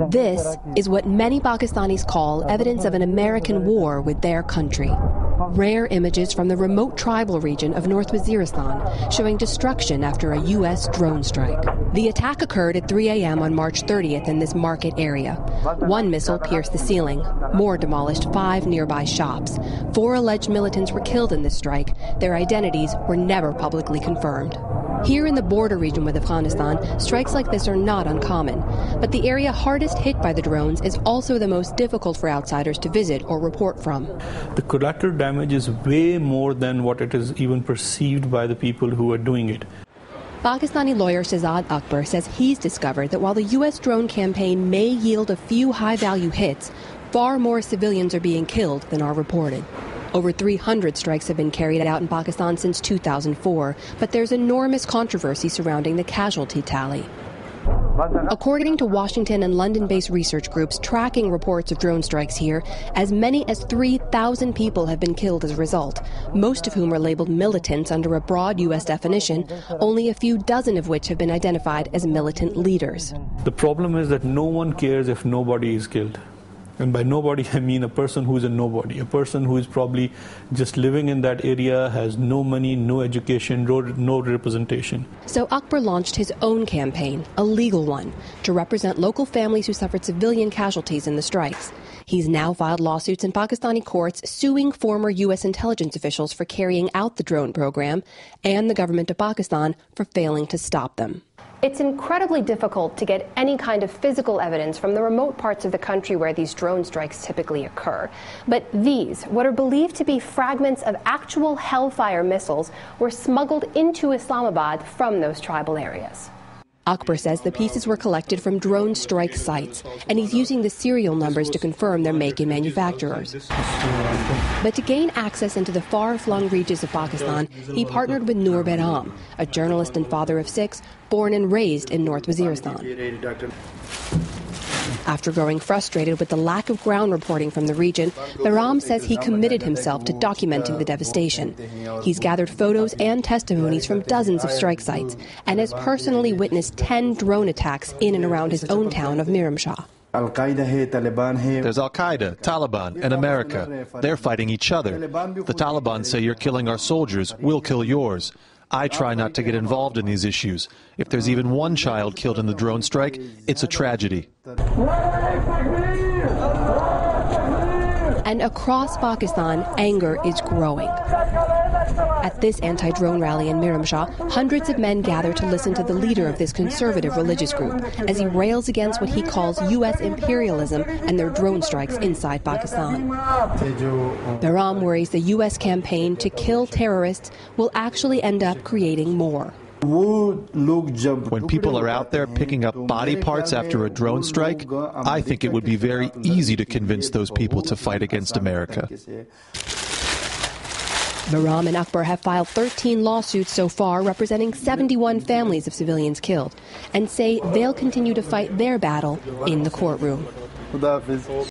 This is what many Pakistanis call evidence of an American war with their country. Rare images from the remote tribal region of North Waziristan showing destruction after a U.S. drone strike. The attack occurred at 3 a.m. on March 30th in this market area. One missile pierced the ceiling. More demolished 5 nearby shops. 4 alleged militants were killed in this strike. Their identities were never publicly confirmed. Here in the border region with Afghanistan, strikes like this are not uncommon. But the area hardest hit by the drones is also the most difficult for outsiders to visit or report from. The collateral damage is way more than what it is even perceived by the people who are doing it. Pakistani lawyer Shahzad Akbar says he's discovered that while the U.S. drone campaign may yield a few high-value hits, far more civilians are being killed than are reported. Over 300 strikes have been carried out in Pakistan since 2004, but there's enormous controversy surrounding the casualty tally. According to Washington and London-based research groups tracking reports of drone strikes here, as many as 3,000 people have been killed as a result, most of whom are labeled militants under a broad U.S. definition, only a few dozen of which have been identified as militant leaders. The problem is that no one cares if nobody is killed. And by nobody, I mean a person who is a nobody, a person who is probably just living in that area, has no money, no education, no representation. So Akbar launched his own campaign, a legal one, to represent local families who suffered civilian casualties in the strikes. He's now filed lawsuits in Pakistani courts suing former U.S. intelligence officials for carrying out the drone program and the government of Pakistan for failing to stop them. It's incredibly difficult to get any kind of physical evidence from the remote parts of the country where these drone strikes typically occur. But these, what are believed to be fragments of actual Hellfire missiles, were smuggled into Islamabad from those tribal areas. Akbar says the pieces were collected from drone strike sites, and he's using the serial numbers to confirm their make and manufacturers. But to gain access into the far-flung reaches of Pakistan, he partnered with Noor Behram, a journalist and father of 6, born and raised in North Waziristan. After growing frustrated with the lack of ground reporting from the region, Behram says he committed himself to documenting the devastation. He's gathered photos and testimonies from dozens of strike sites and has personally witnessed 10 drone attacks in and around his own town of Miramshah. There's Al-Qaeda, Taliban, and America. They're fighting each other. The Taliban say you're killing our soldiers, we'll kill yours. I try not to get involved in these issues. If there's even one child killed in the drone strike, it's a tragedy. And across Pakistan, anger is growing. At this anti-drone rally in Miramshah, hundreds of men gather to listen to the leader of this conservative religious group as he rails against what he calls U.S. imperialism and their drone strikes inside Pakistan. Behram worries the U.S. campaign to kill terrorists will actually end up creating more. When people are out there picking up body parts after a drone strike, I think it would be very easy to convince those people to fight against America. Behram and Akbar have filed 13 lawsuits so far, representing 71 families of civilians killed, and say they'll continue to fight their battle in the courtroom.